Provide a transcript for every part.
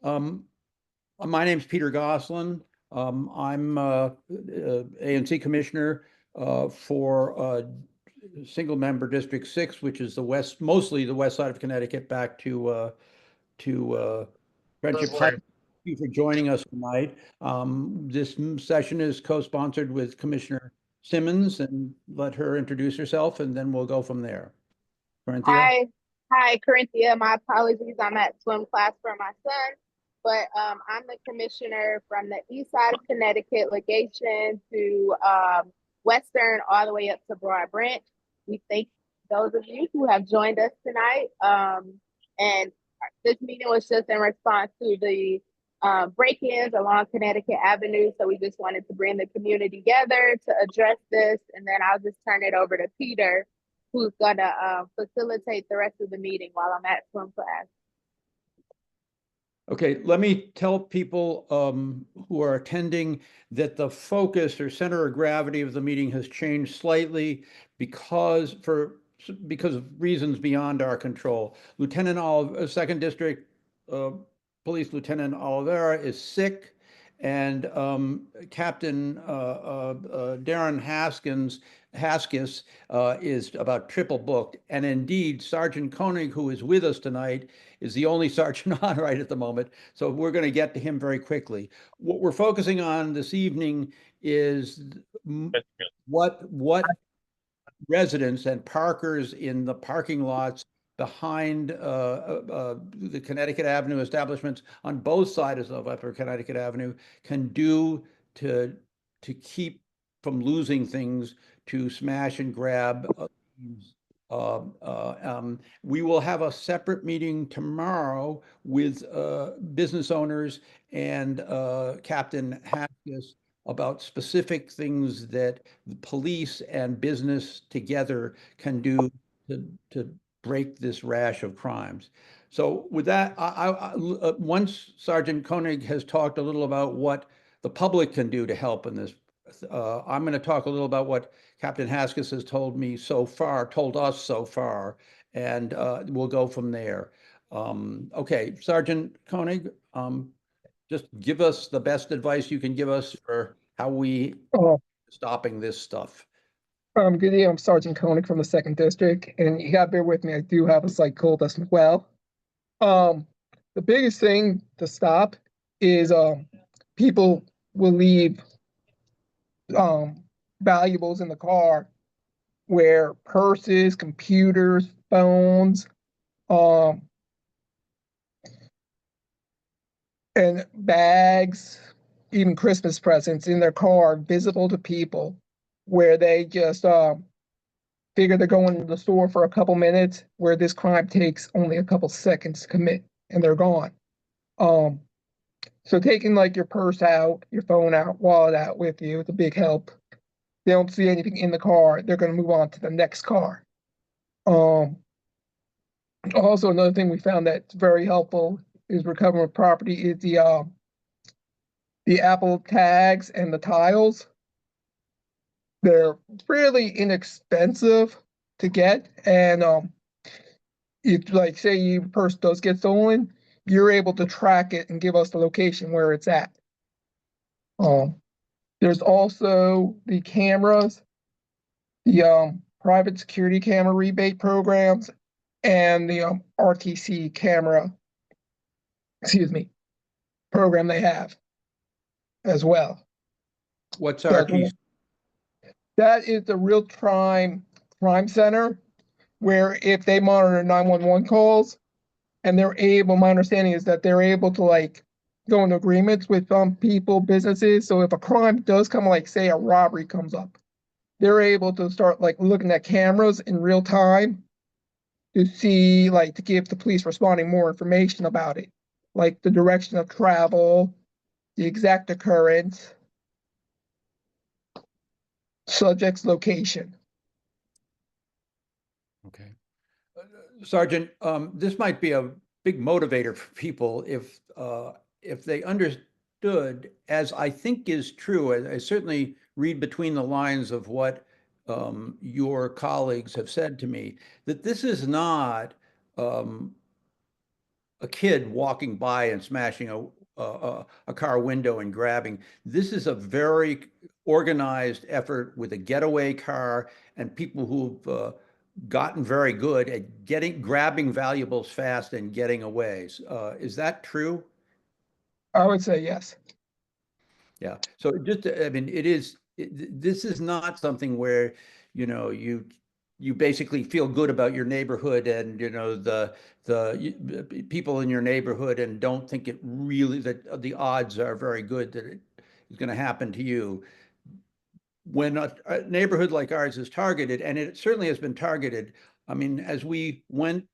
Um, my name's Peter Gosselin. I'm ANC Commissioner for single member District 6, which is mostly the west side of Connecticut, back to Friendship Heights. Thank you for joining us tonight. This session is co-sponsored with Commissioner Simmons, and let her introduce herself, and then we'll go from there. Karrenthya? Hi, Karrenthya. My apologies. I'm at swim class for my son, but I'm the commissioner from the east side of Connecticut, legation to Western, all the way up to Broad Branch. We thank those of you who have joined us tonight. And this meeting was just in response to the break-ins along Connecticut Avenue. So we just wanted to bring the community together to address this. And then I'll just turn it over to Peter, who's gonna facilitate the rest of the meeting while I'm at swim class. Okay, let me tell people who are attending that the focus or center of gravity of the meeting has changed slightly because of reasons beyond our control. Lieutenant Oliver, Second District Police Lieutenant Oliveira is sick, and Captain Darren Haskis is about triple booked. And indeed, Sergeant Koenig, who is with us tonight, is the only sergeant on right at the moment. So we're going to get to him very quickly. What we're focusing on this evening is what residents and parkers in the parking lots behind the Connecticut Avenue establishments on both sides of Upper Connecticut Avenue can do to keep from losing things, to smash and grab. We will have a separate meeting tomorrow with business owners and Captain Haskis about specific things that the police and business together can do to break this rash of crimes. So with that, once Sergeant Koenig has talked a little about what the public can do to help in this, I'm going to talk a little about what Captain Haskis has told us so far, and we'll go from there. Okay, Sergeant Koenig, just give us the best advice you can give us for how we stopping this stuff. Good day, I'm Sergeant Koenig from the 2nd District, and you gotta bear with me, I do have a slight cold as well. The biggest thing to stop is people will leave valuables in the car, where purses, computers, phones, and bags, even Christmas presents in their car, visible to people, where they just figure they're going to the store for a couple minutes, where this crime takes only a couple seconds to commit, and they're gone. So taking like your purse out, your phone out, wallet out with you is a big help. They don't see anything in the car, they're going to move on to the next car. Also, another thing we found that's very helpful is recovering property is the Apple tags and the tiles. They're fairly inexpensive to get, and if, like, say your purse does get stolen, you're able to track it and give us the location where it's at. There's also the cameras, the private security camera rebate programs, and the RTC camera, program they have as well. What's RTC? That is the real-time crime center, where if they monitor 911 calls, and they're able, my understanding is that they're able to like go into agreements with people, businesses. So if a crime does come, like say a robbery comes up, they're able to start like looking at cameras in real time to see, like, to give the police responding more information about it, like the direction of travel, the exact occurrence, subject's location. Okay. Sergeant, this might be a big motivator for people if they understood, as I think is true. I certainly read between the lines of what your colleagues have said to me, that this is not a kid walking by and smashing a car window and grabbing. This is a very organized effort with a getaway car and people who've gotten very good at grabbing valuables fast and getting away. Is that true? I would say yes. Yeah. So just, I mean, this is not something where, you basically feel good about your neighborhood and, the people in your neighborhood and don't think that the odds are very good that it is going to happen to you. When a neighborhood like ours is targeted, and it certainly has been targeted, I mean, as we went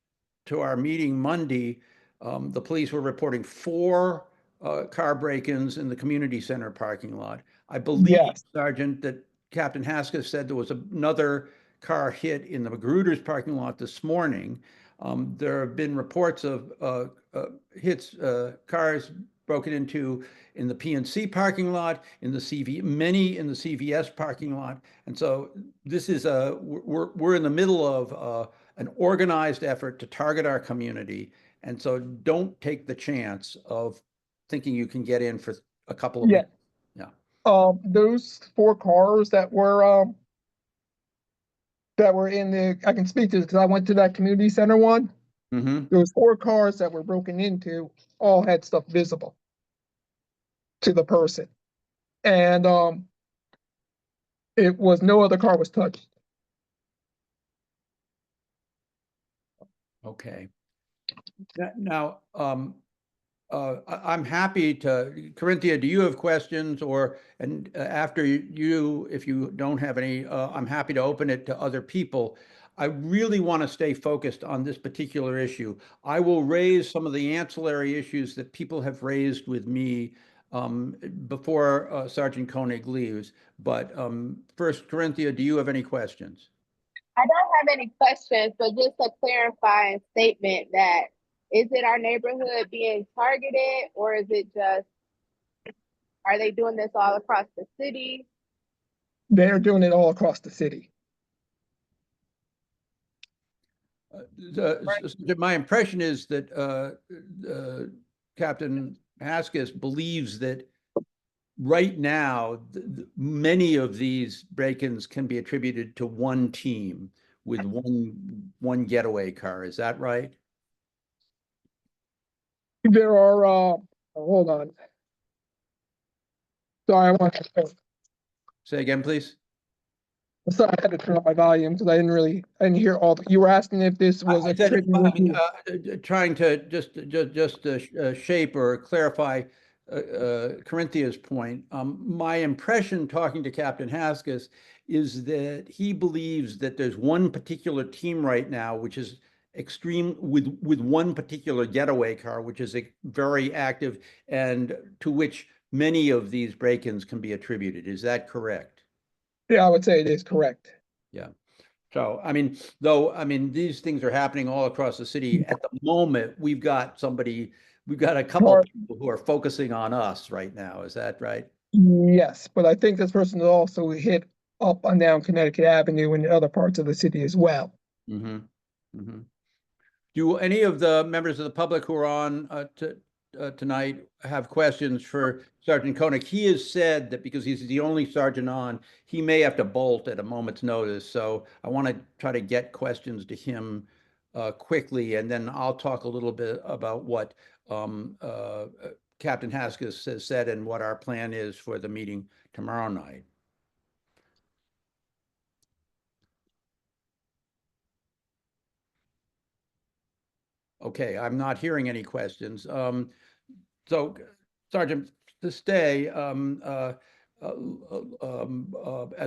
to our meeting Monday, the police were reporting 4 car break-ins in the community center parking lot. I believe, Yes. Sergeant, that Captain Haskell said there was another car hit in the Magruder's parking lot this morning. There have been reports of hits, cars broken into in the PNC parking lot, many in the CVS parking lot. And so this is we're in the middle of an organized effort to target our community. And so don't take the chance of thinking you can get in for a couple of Yeah. minutes. Yeah. Those 4 cars that were in I can speak to this because I went to that community center one. Mm-hmm. Those 4 cars that were broken into all had stuff visible to the person. And no other car was touched. Okay. Now, I'm happy to, Karrenthya, do you have questions after you, if you don't have any, I'm happy to open it to other people. I really want to stay focused on this particular issue. I will raise some of the ancillary issues that people have raised with me before Sergeant Koenig leaves. But first, Karrenthya, do you have any questions? I don't have any questions, but just a clarifying statement that is it our neighborhood being targeted, or is it just, are they doing this all across the city? They're doing it all across the city. My impression is that Captain Haskell believes that right now, many of these break-ins can be attributed to one team with one getaway car. Is that right? There are, hold on. Sorry, Say again, please. sorry, I had to turn up my volume because I didn't hear you were asking if this was I a said, trick. trying to just shape or clarify Karrenthya's point. My impression talking to Captain Haskell is that he believes that there's one particular team right now, which is extreme with one particular getaway car, which is very active and to which many of these break-ins can be attributed. Is that correct? Yeah, I would say it is correct. Yeah. So, I mean, these things are happening all across the city. At the moment, we've got a couple of people who are focusing on us right now. Is that right? Yes, but I think this person also hit up and down Connecticut Avenue and other parts of the city as well. Mm-hmm. Mm-hmm. Do any of the members of the public who are on tonight have questions for Sergeant Koenig? He has said that because he's the only sergeant on, he may have to bolt at a moment's notice. So I want to try to get questions to him quickly, and then I'll talk a little bit about what Captain Haskell has said and what our plan is for the meeting tomorrow night. Okay, I'm not hearing any questions. So, Sergeant, to stay, as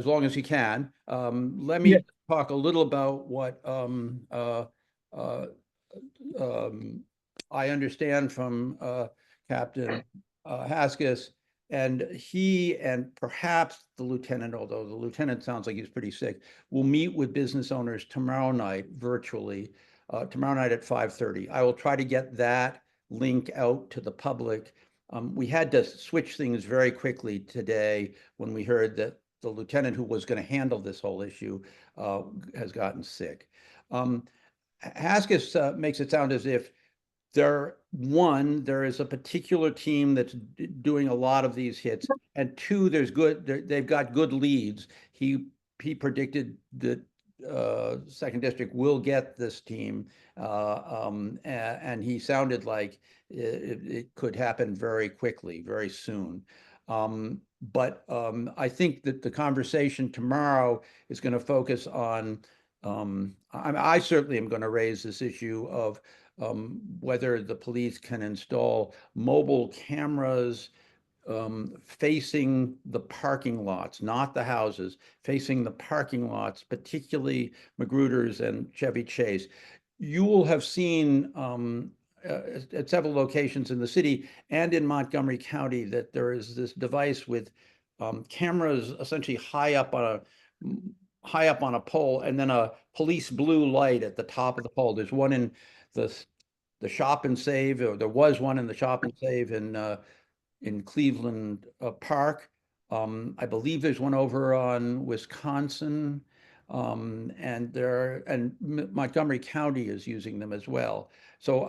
long as you can, let me talk a little about what I understand from Captain Haskell, and he and perhaps the lieutenant, although the lieutenant sounds like he's pretty sick, will meet with business owners tomorrow night virtually, tomorrow night at 5:30. I will try to get that link out to the public. We had to switch things very quickly today when we heard that the lieutenant who was going to handle this whole issue has gotten sick. Haskell makes it sound as if there is a particular team that's doing a lot of these hits, and two, they've got good leads. He predicted that second district will get this team, and he sounded like it could happen very quickly, very soon. But I think that the conversation tomorrow is going to focus on. I certainly am going to raise this issue of whether the police can install mobile cameras facing the parking lots, not the houses, facing the parking lots, particularly Magruder's and Chevy Chase. You will have seen at several locations in the city and in Montgomery County that there is this device with cameras essentially high up on a pole, and then a police blue light at the top of the pole. There's one in the Shop and Save, or there was one in the Shop and Save in Cleveland Park. I believe there's one over on Wisconsin, and Montgomery County is using them as well. So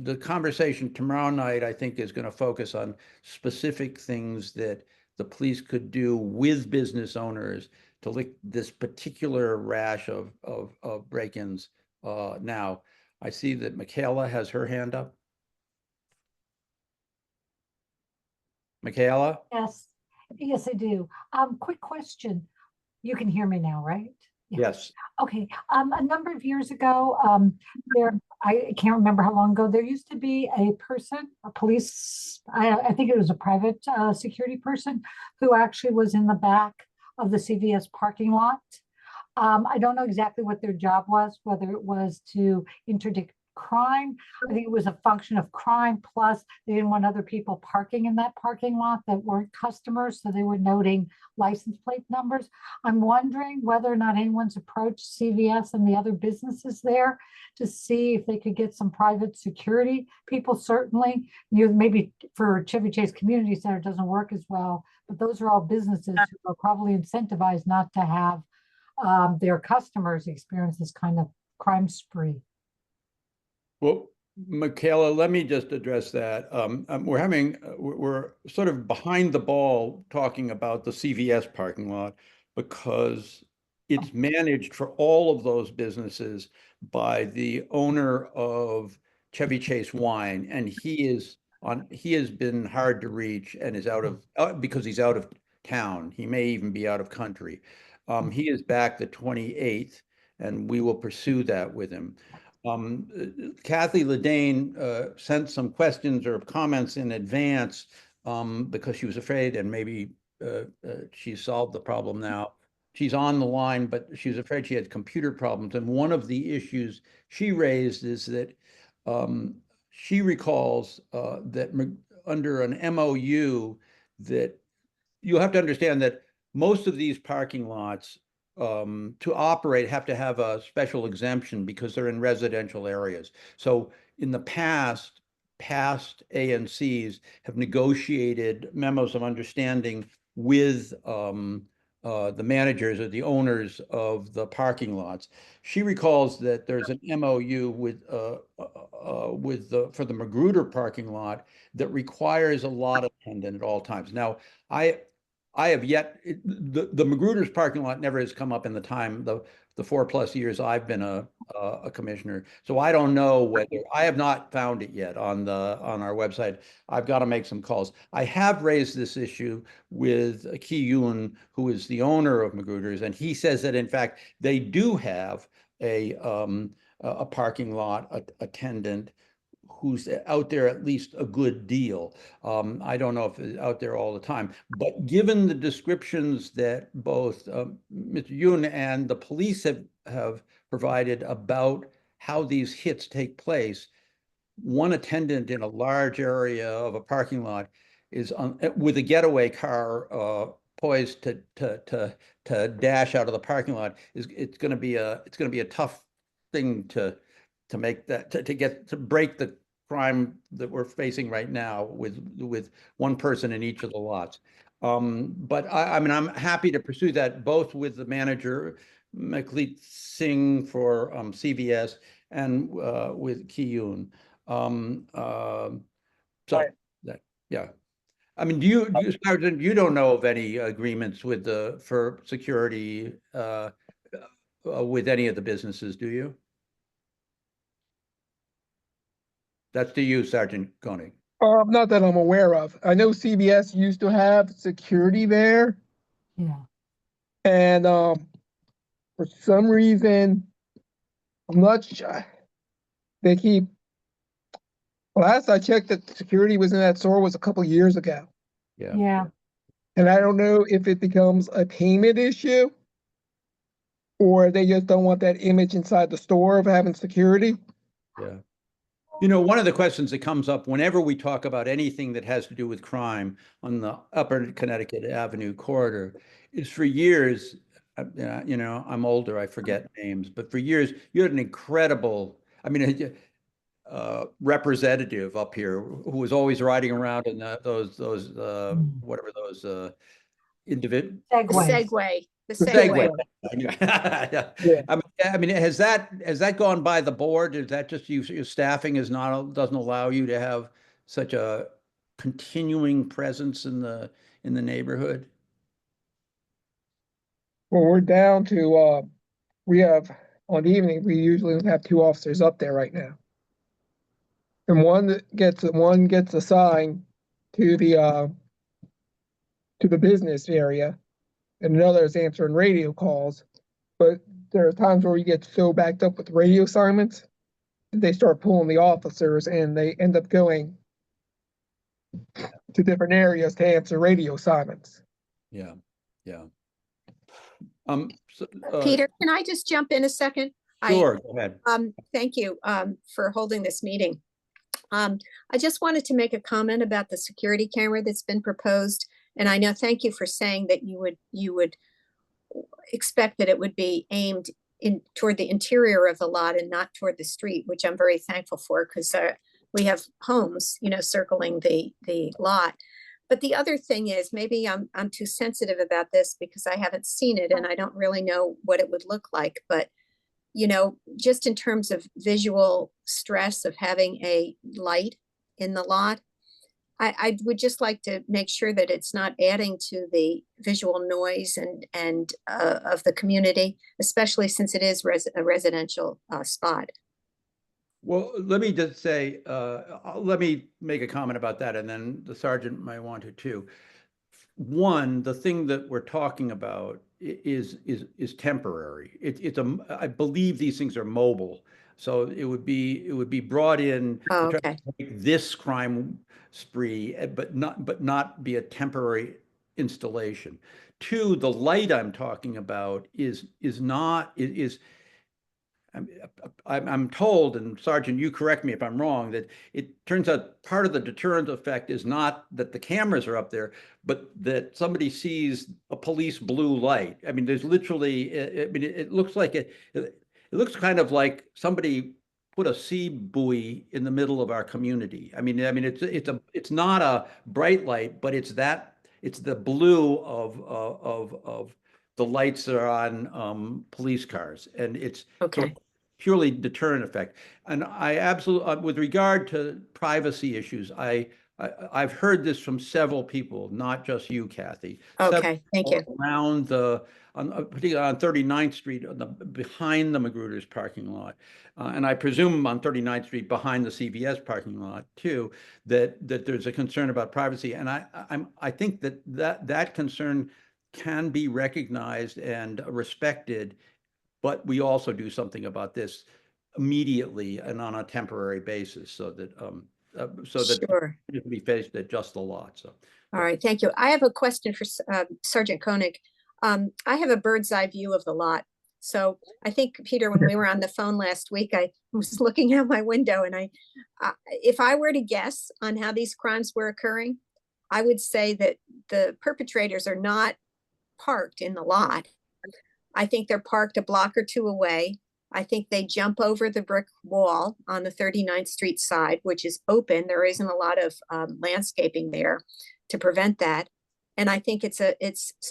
the conversation tomorrow night, I think, is going to focus on specific things that the police could do with business owners to lick this particular rash of break-ins now. I see that Michaela has her hand up. Michaela? Yes, yes, I do. Quick question. You can hear me now, right? Yeah. Yes. Okay. A number of years ago, I can't remember how long ago, there used to be a person, a police, I think it was a private security person who actually was in the back of the CVS parking lot. I don't know exactly what their job was, whether it was to interdict crime. I think it was a function of crime, plus they didn't want other people parking in that parking lot that weren't customers, so they were noting license plate numbers. I'm wondering whether or not anyone's approached CVS and the other businesses there to see if they could get some private security people. Certainly, maybe for Chevy Chase Community Center doesn't work as well, but those are all businesses who are probably incentivized not to have their customers experience this kind of crime spree. Well, Michaela, let me just address that. We're sort of behind the ball talking about the CVS parking lot because it's managed for all of those businesses by the owner of Chevy Chase Wine, and he has been hard to reach and is out of because he's out of town. He may even be out of country. He is back the 28th, and we will pursue that with him. Kathy Ledane sent some questions or comments in advance because she was afraid, and maybe she solved the problem now. She's on the line, but she was afraid she had computer problems. And one of the issues she raised is that she recalls that under an MOU that you have to understand that most of these parking lots to operate have to have a special exemption because they're in residential areas. So in the past ANCs have negotiated memos of understanding with the managers or the owners of the parking lots. She recalls that there's an MOU for the Magruder parking lot that requires a lot attendant at all times. Now, I have yet, the Magruder's parking lot never has come up in the 4+ years I've been a commissioner. So I don't know whether, I have not found it yet on our website. I've got to make some calls. I have raised this issue with Ki Yoon, who is the owner of Magruder's, and he says that in fact they do have a parking lot attendant who's out there at least a good deal. I don't know if it's out there all the time, but given the descriptions that both Mr. Yoon and the police have provided about how these hits take place, one attendant in a large area of a parking lot is with a getaway car poised to dash out of the parking lot. It's going to be a tough thing to make that to break the crime that we're facing right now with one person in each of the lots. But I mean, I'm happy to pursue that both with the manager, Makleet Singh for CVS, and with Ki Yoon. So Right. that, yeah. I mean, Sergeant, you don't know of any agreements with for security with any of the businesses, do you? That's to you, Sergeant Koenig. Not that I'm aware of. I know CBS used to have security there, Yeah. and for some reason, I'm not sure. They keep. Last I checked, that security was in that store was a couple years ago, Yeah. Yeah. and I don't know if it becomes a payment issue or they just don't want that image inside the store of having security. Yeah. You know, one of the questions that comes up whenever we talk about anything that has to do with crime on the Upper Connecticut Avenue corridor is for years, you know, I'm older, I forget names, but for years, you had an incredible, I mean, representative up here who was always riding around in those whatever those individual Segways. The The Segway. Segway. Yeah. I mean, has that gone by the board? Is that just your staffing doesn't allow you to have such a continuing presence in the neighborhood? Well, we're down to we have on the evening we usually have 2 officers up there right now, and one gets assigned to the business area, and another is answering radio calls. But there are times where we get so backed up with radio assignments that they start pulling the officers, and they end up going to different areas to answer radio assignments. Yeah, yeah. So, Peter, can I just jump in a second? sure, go ahead. Thank you for holding this meeting. I just wanted to make a comment about the security camera that's been proposed. And I know, thank you for saying that you would expect that it would be aimed toward the interior of the lot and not toward the street, which I'm very thankful for, because we have homes, you know, circling the lot. But the other thing is, maybe I'm too sensitive about this because I haven't seen it and I don't really know what it would look like. But, you know, just in terms of visual stress of having a light in the lot, I would just like to make sure that it's not adding to the visual noise and of the community, especially since it is a residential spot. Well, let me just say, let me make a comment about that, and then the sergeant might want to too. One, the thing that we're talking about is temporary. I believe these things are mobile, so it would be brought in Oh, to try okay. to make this crime spree, but not be a temporary installation. Two, the light I'm talking about is I'm told, and Sergeant, you correct me if I'm wrong, that it turns out part of the deterrent effect is not that the cameras are up there, but that somebody sees a police blue light. I mean, there's literally, I mean, it looks like it looks kind of like somebody put a sea buoy in the middle of our community. I mean, it's not a bright light, but it's the blue of the lights that are on police cars, and it's Okay. purely deterrent effect. And I absolutely, with regard to privacy issues, I've heard this from several people, not just you, Kathy. Okay. Thank you. Around particularly on 39th Street, behind the Magruder's parking lot, and I presume on 39th Street behind the CVS parking lot too, that there's a concern about privacy, and I think that concern can be recognized and respected, but we also do something about this immediately and on a temporary basis so that Sure. it can be faced at just a lot. So, All right. Thank you. I have a question for Sergeant Koenig. I have a bird's eye view of the lot. So I think, Peter, when we were on the phone last week, I was looking out my window and if I were to guess on how these crimes were occurring, I would say that the perpetrators are not parked in the lot. I think they're parked a block or two away. I think they jump over the brick wall on the 39th Street side, which is open. There isn't a lot of landscaping there to prevent that. And I think it's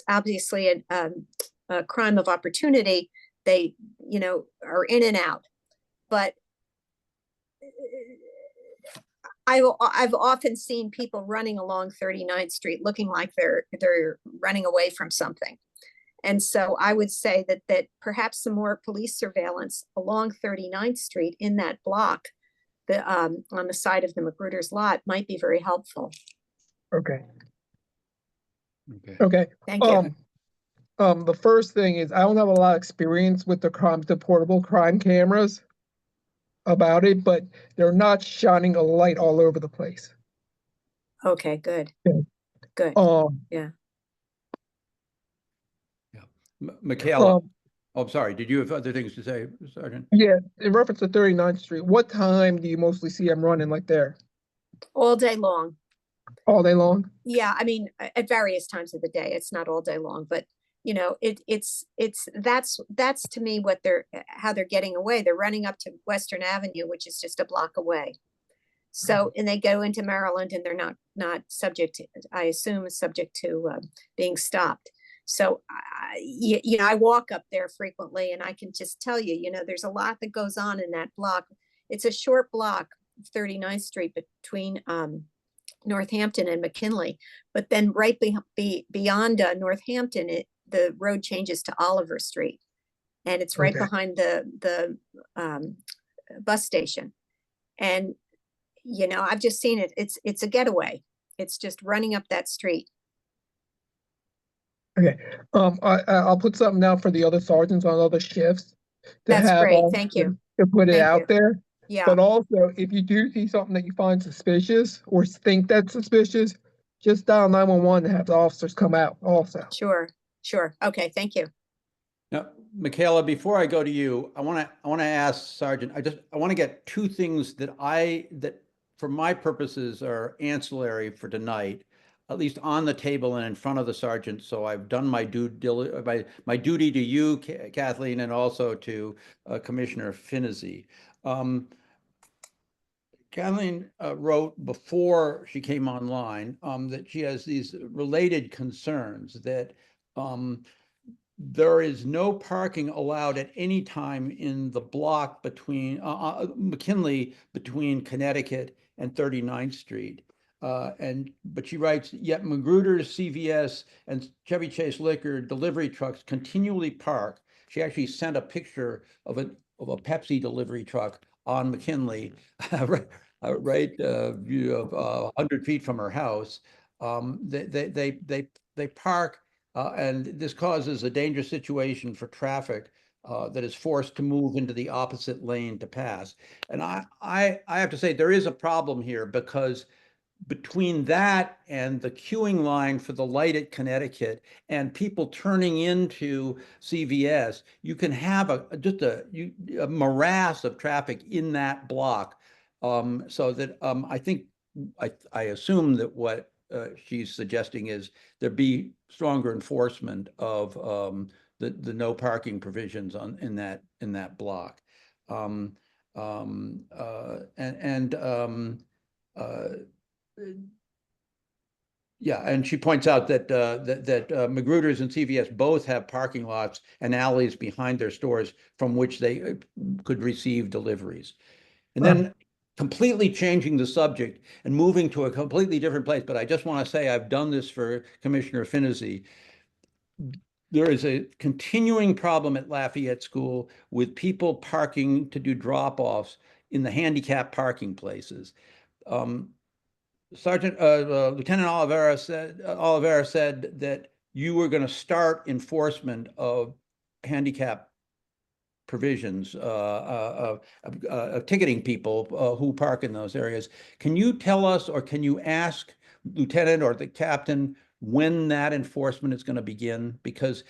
obviously a crime of opportunity. They, you know, are in and out. But I've often seen people running along 39th Street looking like they're running away from something. And so I would say that perhaps some more police surveillance along 39th Street in that block, on the side of the Magruder's lot, might be very helpful. Okay. Okay. Okay. Thank you. The first thing is I don't have a lot of experience with the portable crime cameras about it, but they're not shining a light all over the place. Okay, good. Yeah. Good. Yeah. Michaela, I'm sorry, did you have other things to say, Sergeant? Yeah, in reference to 39th Street, what time do you mostly see them running like there? All day long. All day long? Yeah, I mean, at various times of the day. It's not all day long, but that's to me how they're getting away. They're running up to Western Avenue, which is just a block away. So, and they go into Maryland, and they're not subject to, I assume, subject to being stopped. So, I walk up there frequently, and I can just tell you, there's a lot that goes on in that block. It's a short block, 39th Street, between Northampton and McKinley, but then right beyond Northampton, the road changes to Oliver Street, and it's right behind the bus station. And I've just seen it. It's a getaway. It's just running up that street. Okay. I'll put something down for the other sergeants on other shifts. That's great. Thank you. To put it out there. Yeah. But also, if you do see something that you find suspicious or think that's suspicious, just dial 911 and have the officers come out also. Sure. Okay, thank you. Now, Michaela, before I go to you, I want to ask Sergeant, I want to get two things that for my purposes are ancillary for tonight, at least on the table and in front of the sergeant. So I've done my my duty to you, Kathleen, and also to Commissioner Finney. Kathleen wrote before she came online that she has these related concerns that there is no parking allowed at any time in the block between McKinley, between Connecticut and 39th Street. But she writes, yet Magruder's, CVS, and Chevy Chase Liquor delivery trucks continually park. She actually sent a picture of a Pepsi delivery truck on McKinley, right 100 feet from her house. They park, and this causes a dangerous situation for traffic that is forced to move into the opposite lane to pass. And I have to say there is a problem here, because between that and the queuing line for the light at Connecticut and people turning into CVS, you can have a morass of traffic in that block. So that I think I assume that what she's suggesting is there be stronger enforcement of the no parking provisions in that block. Yeah, and she points out that Magruder's and CVS both have parking lots and alleys behind their stores from which they could receive deliveries. And then completely changing the subject and moving to a completely different place, but I just want to say I've done this for Commissioner Finney. There is a continuing problem at Lafayette School with people parking to do drop-offs in the handicap parking places. Lieutenant Oliveira said that you were going to start enforcement of handicap provisions of ticketing people who park in those areas. Can you tell us, or can you ask Lieutenant or the captain when that enforcement is going to begin? Because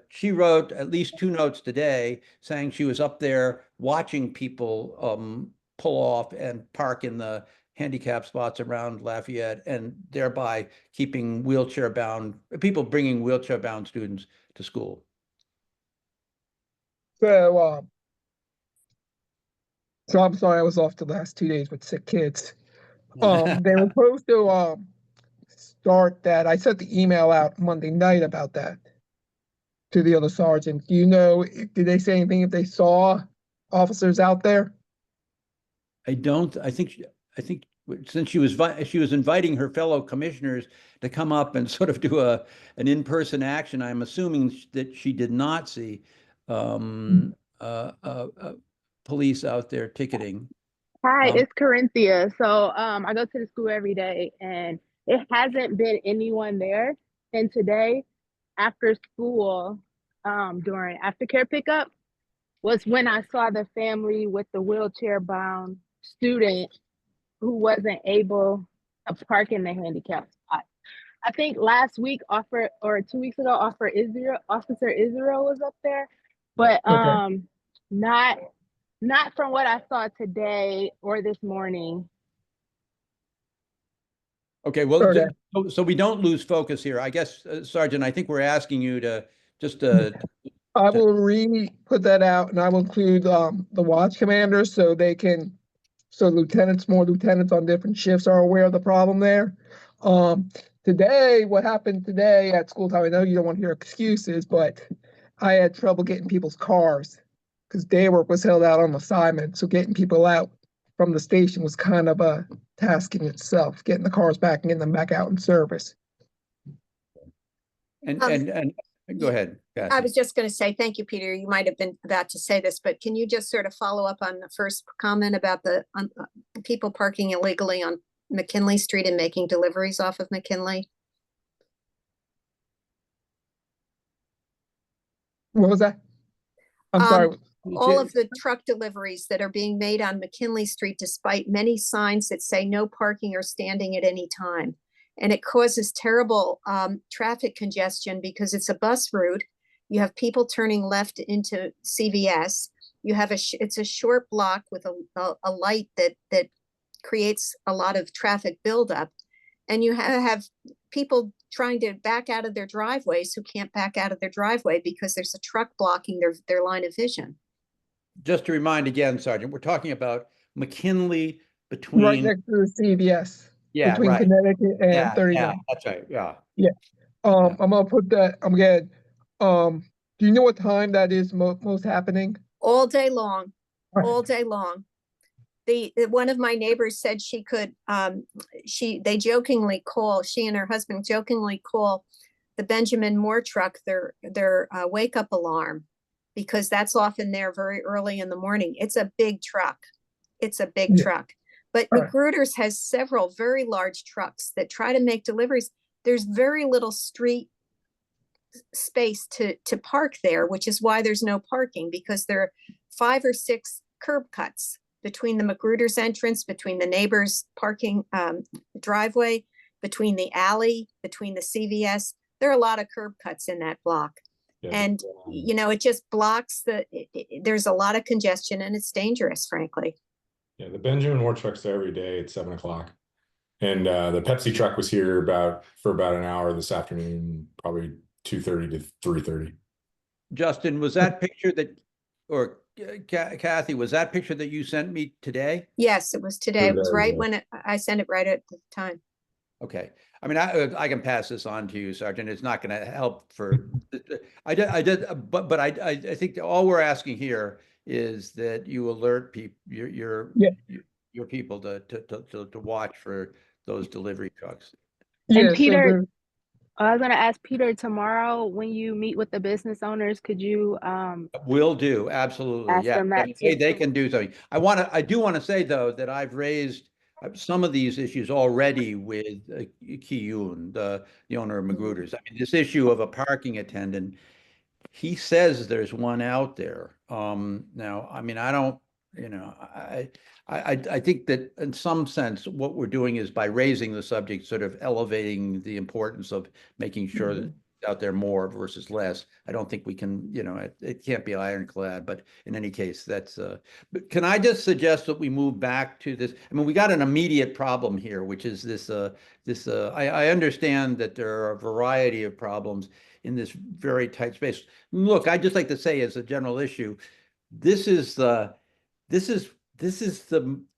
she wrote at least 2 notes today saying she was up there watching people pull off and park in the handicap spots around Lafayette, and thereby keeping people bringing wheelchair-bound students to school. So I'm sorry I was off the last 2 days with sick kids. They were supposed to start that. I sent the email out Monday night about that to the other sergeant. Do you know, did they say anything if they saw officers out there? I don't. I think since she was inviting her fellow commissioners to come up and sort of do an in-person action, I'm assuming that she did not see police out there ticketing. Hi, it's Karrenthya. So I go to the school every day and it hasn't been anyone there. And today, after school, during aftercare pickup, was when I saw the family with the wheelchair bound student who wasn't able to park in the handicap spot. I think last week or 2 weeks ago, Officer Israel was up there, but not from what I saw today or this morning. Okay, well, Okay. so we don't lose focus here. I guess, Sergeant, I think we're asking you to just I will put that out, and I will include the watch commanders so they can, so more lieutenants on different shifts are aware of the problem there. Today, what happened today at school time, I know you don't want to hear excuses, but I had trouble getting people's cars because day work was held out on assignment. So getting people out from the station was kind of a task in itself, getting the cars back and getting them back out in service. and go ahead, Kathy. I was just going to say, thank you, Peter. You might have been about to say this, but can you just sort of follow up on the first comment about the people parking illegally on McKinley Street and making deliveries off of McKinley? What was that? I'm sorry. All of the truck deliveries that are being made on McKinley Street, despite many signs that say no parking or standing at any time. And it causes terrible traffic congestion because it's a bus route. You have people turning left into CVS. You have it's a short block with a light that creates a lot of traffic buildup. And you have people trying to back out of their driveways who can't back out of their driveway because there's a truck blocking their line of vision. Just to remind again, Sergeant, we're talking about McKinley between Right next to the CVS. Yeah, between right. Connecticut and Yeah, 39. that's right. Yeah. I'm gonna put that. I'm good. Do you know what time that is most happening? All day long, Right. all day long. One of my neighbors said she could. They jokingly call. She and her husband jokingly call the Benjamin Moore truck their wake up alarm, because that's often there very early in the morning. It's a big truck. It's a big truck. But Magruder's has several very large trucks that try to make deliveries. There's very little street space to park there, which is why there's no parking, because there are 5 or 6 curb cuts between the Magruder's entrance, between the neighbor's parking driveway, between the alley, between the CVS. There are a lot of curb cuts in that block. Yeah, and, you know, it just blocks there's a lot of congestion and it's dangerous, frankly. Yeah, the Benjamin Moore truck's there every day at 7 o'clock. And the Pepsi truck was here for about an hour this afternoon, probably 2:30 to 3:30. Justin, was that picture or Kathy, was that picture that you sent me today? Yes, it was today. It was right when I sent it right at the time. Okay. I mean, I can pass this on to you, Sergeant. It's not going to help for, but I think all we're asking here is that you alert your people to watch for those delivery trucks. And Peter, I was going to ask Peter, tomorrow when you meet with the business owners, could you will do, absolutely. Ask them that too. They can do something. I do want to say though that I've raised some of these issues already with Ki-Yoon, the owner of Magruder's. I mean, this issue of a parking attendant, he says there's one out there. Now, I mean, I don't, you know, I think that in some sense, what we're doing is by raising the subject, sort of elevating the importance of making sure that out there more versus less. I don't think we can, you know, it can't be ironclad, but in any case, that's, but can I just suggest that we move back to this? I mean, we got an immediate problem here, which is I understand that there are a variety of problems in this very tight space. Look, I'd just like to say as a general issue, this is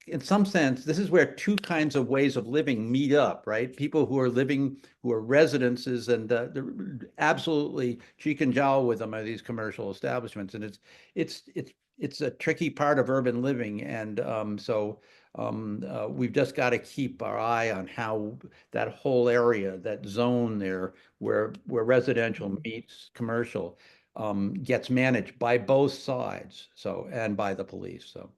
in some sense, this is where two kinds of ways of living meet up, right? People who are living, who are residences, and absolutely cheek and jowl with them are these commercial establishments, and it's a tricky part of urban living, and so We've just got to keep our eye on how that whole area, that zone there, where residential meets commercial, gets managed by both sides. So, and by the police. So,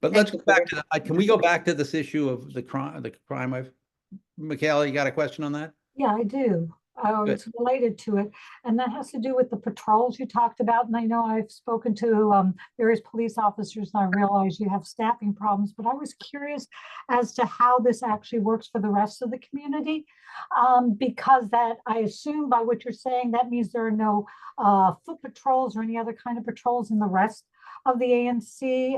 but let's go back to can we go back to this issue of the crime? Michaela, you got a question on that? Yeah, I do. It's related to it, and that has to do with the patrols you talked about. And I know I've spoken to various police officers, and I realize you have staffing problems, but I was curious as to how this actually works for the rest of the community, because that, I assume by what you're saying, that means there are no foot patrols or any other kind of patrols in the rest of the ANC.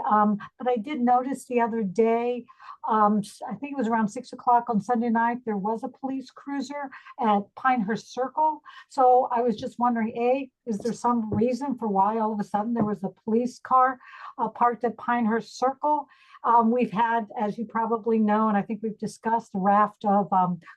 But I did notice the other day, I think it was around 6 o'clock on Sunday night, there was a police cruiser at Pinehurst Circle. So I was just wondering, A, is there some reason for why all of a sudden there was a police car parked at Pinehurst Circle? We've had, as you probably know, and I think we've discussed, a raft of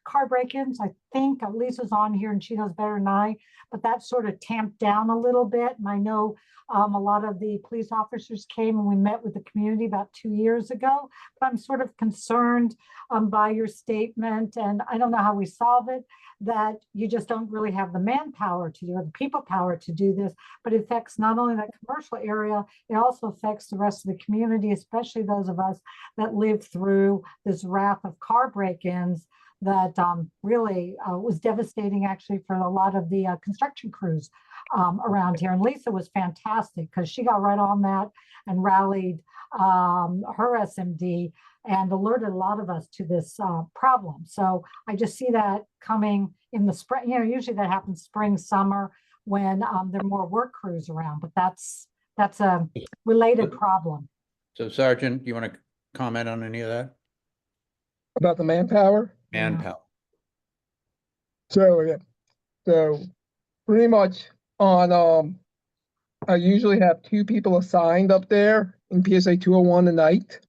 car break-ins. I think Lisa's on here and she knows better than I, but that sort of tamped down a little bit. And I know a lot of the police officers came and we met with the community about 2 years ago, but I'm sort of concerned by your statement, and I don't know how we solve it, that you just don't really have the manpower to do it, the people power to do this, but it affects not only that commercial area, it also affects the rest of the community, especially those of us that live through this raft of car break-ins that really was devastating actually for a lot of the construction crews around here. And Lisa was fantastic because she got right on that and rallied her SMD and alerted a lot of us to this problem. So I just see that coming in the spring. You know, usually that happens spring, summer when there are more work crews around, but that's a related problem. So Sergeant, you want to comment on any of that? About the manpower? Manpower. So, yeah. So pretty much on, I usually have 2 people assigned up there in PSA 201 a night.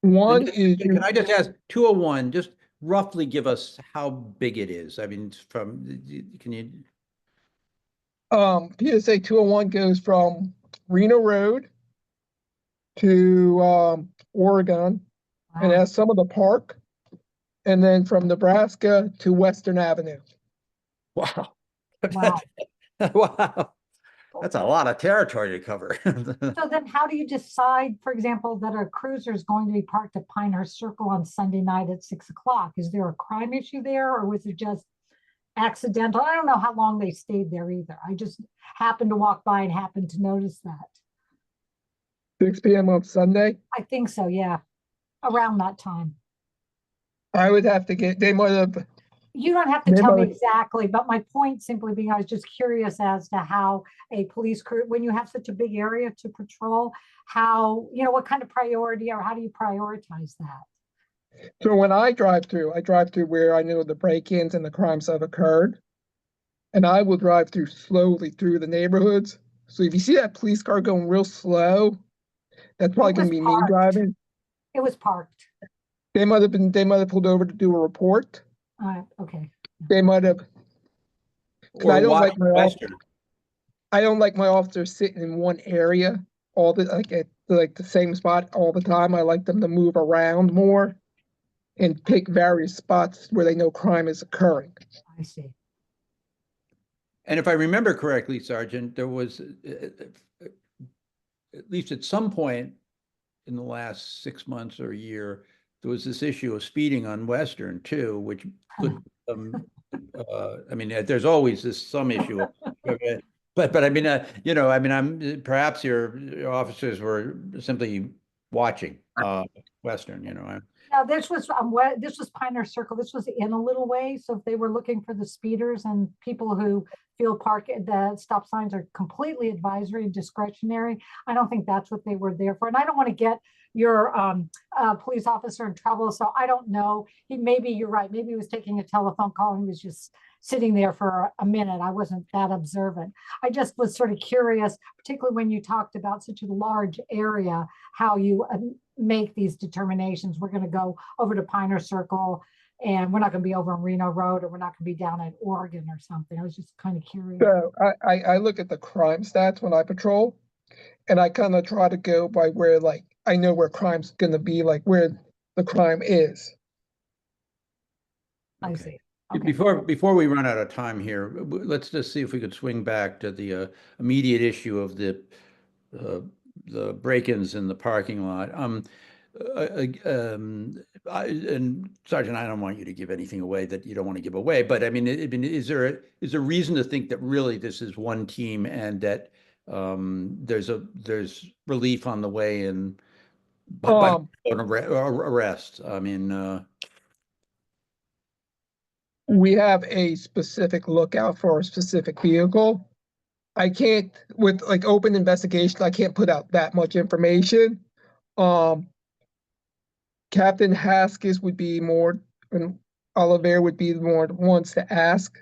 One is, Can I just ask, 201, just roughly give us how big it is? I mean, can you? PSA 201 goes from Reno Road to Oregon and has some of the park, and then from Nebraska to Western Avenue. Wow. Wow. Wow. That's a lot of territory to cover. So then how do you decide, for example, that a cruiser is going to be parked at Pinehurst Circle on Sunday night at 6 o'clock? Is there a crime issue there, or was it just accidental? I don't know how long they stayed there either. I just happened to walk by and happened to notice that. 6 p.m. on Sunday? I think so, yeah. Around that time. I would have to they might have. You don't have to tell me exactly, but my point simply being, I was just curious as to how a police crew, when you have such a big area to patrol, how, you know, what kind of priority, or how do you prioritize that? So when I drive through where I know the break-ins and the crimes have occurred. And I will drive through slowly through the neighborhoods. So if you see that police car going real slow, that's probably going to be me driving. It was parked. They might have pulled over to do a report. Okay. They might have. I don't like my officers sitting in one area all the at the same spot all the time. I like them to move around more and pick various spots where they know crime is occurring. I see. And if I remember correctly, Sergeant, there was, at least at some point in the last 6 months or a year, there was this issue of speeding on Western too, which could, I mean, there's always some issue, but I mean, you know, I mean, perhaps your officers were simply watching Western, you know. Now this was Pinehurst Circle. This was in a little way. So if they were looking for the speeders and people who feel the stop signs are completely advisory and discretionary, I don't think that's what they were there for. And I don't want to get your police officer in trouble. So I don't know. Maybe you're right. Maybe he was taking a telephone call and he was just sitting there for a minute. I wasn't that observant. I just was sort of curious, particularly when you talked about such a large area, how you make these determinations. We're going to go over to Pinehurst Circle and we're not going to be over on Reno Road, or we're not going to be down at Oregon or something. I was just kind of curious. So I look at the crime stats when I patrol, and I kind of try to go by where like I know where crime's gonna be, like where the crime is. I Okay. see. Okay. Before we run out of time here, let's just see if we could swing back to the immediate issue of the break-ins in the parking lot. And Sergeant, I don't want you to give anything away that you don't want to give away, but I mean, is there reason to think that really this is one team and that there's relief on the way and by an arrest? I mean, We have a specific lookout for a specific vehicle. I can't, with like open investigation, I can't put out that much information. Captain Haskins would be more, and Oliver would be more the ones to ask.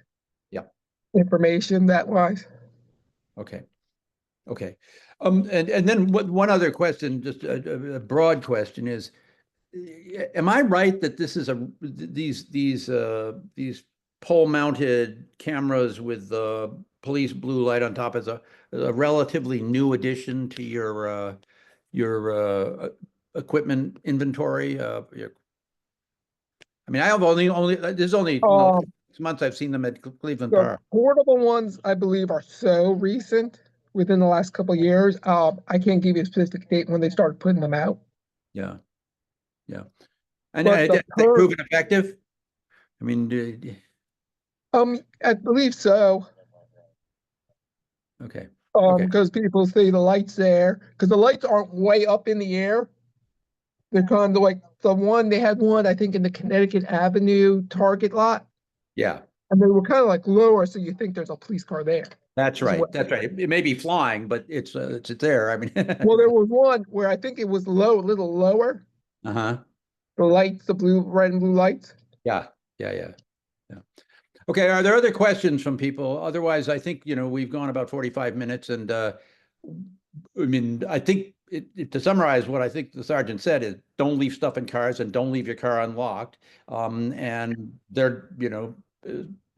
Yeah. Information that wise. Okay. Okay. And then one other question, just a broad question is, am I right that this is these pole-mounted cameras with the police blue light on top is a relatively new addition to your equipment inventory? I mean, I have only there's only in the last 6 months I've seen them at Cleveland The Park. portable ones, I believe, are so recent within the last couple of years. I can't give you a specific date when they started putting them out. Yeah. Yeah. And But have they proven effective? I mean, I believe so. okay. Okay. Because people see the lights there, because the lights aren't way up in the air. They're kind of like they had one, I think, in the Connecticut Avenue Target lot, Yeah, and they were kind of like lower, so you think there's a police car there. that's Is right. what- That's right. It may be flying, but it's there. I mean, Well, there was one where I think it was a little lower. uh-huh. The lights, the red and blue lights. Yeah. Yeah. Okay. Are there other questions from people? Otherwise, I think, we've gone about 45 minutes and, I mean, I think to summarize what I think the sergeant said is don't leave stuff in cars and don't leave your car unlocked. And they're,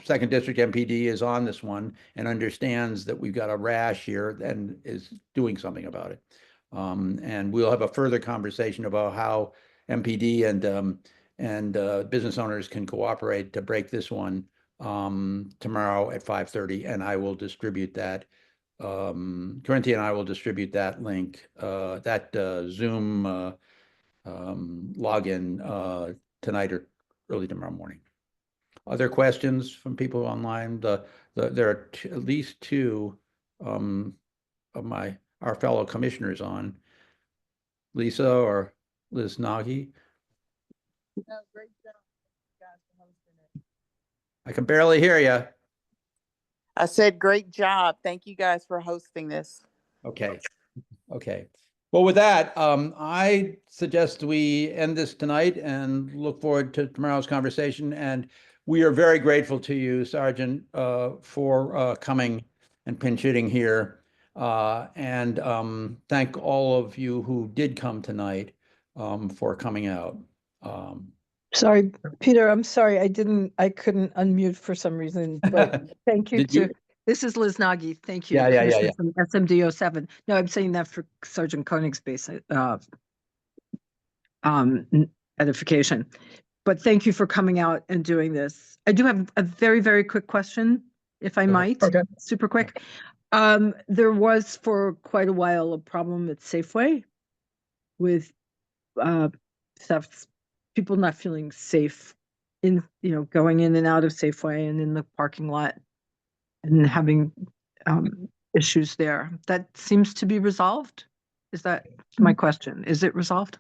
Second District MPD is on this one and understands that we've got a rash here and is doing something about it. And we'll have a further conversation about how MPD and business owners can cooperate to break this one tomorrow at 5:30, and I will distribute that. Karrenthya and I will distribute that link, that Zoom login tonight or early tomorrow morning. Other questions from people online? There are at least two of our fellow commissioners on. Lisa or Liz Nagy. Great job, guys, for hosting it. I can barely hear you. I said, great job. Thank you guys for hosting this. Okay. Well, with that, I suggest we end this tonight and look forward to tomorrow's conversation. And we are very grateful to you, Sergeant, for coming and pinch hitting here. And thank all of you who did come tonight for coming out. Sorry, Peter, I'm sorry. I couldn't unmute for some reason, but thank you Did you? this is Liz Nagy. Thank you. Yeah. Commissioner From SMD 07. No, I'm saying that for Sergeant Koenig's base edification. But thank you for coming out and doing this. I do have a very, very quick question, if I might. Okay. Super quick. There was for quite a while a problem at Safeway with thefts, people not feeling safe in, going in and out of Safeway and in the parking lot and having issues there. That seems to be resolved. Is that my question? Is it resolved?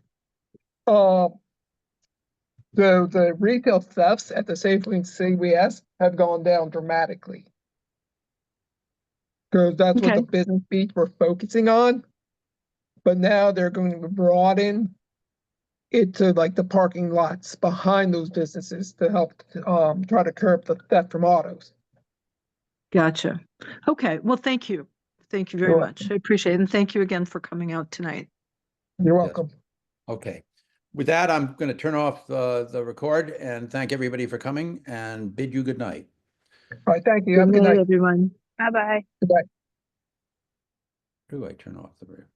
The retail thefts at the Safeway and CVS have gone down dramatically. Because that's what the business beats were focusing on. But now they're going to broaden it to like the parking lots behind those businesses to help try to curb the theft from autos. Gotcha. Okay. Well, thank you. Thank you very much. I appreciate it. And thank you again for coming out tonight. You're welcome. Okay. With that, I'm going to turn off the record and thank everybody for coming and bid you good night. All right, thank you. Have a good night, everyone. Bye-bye. Good night. Who do I turn off the record?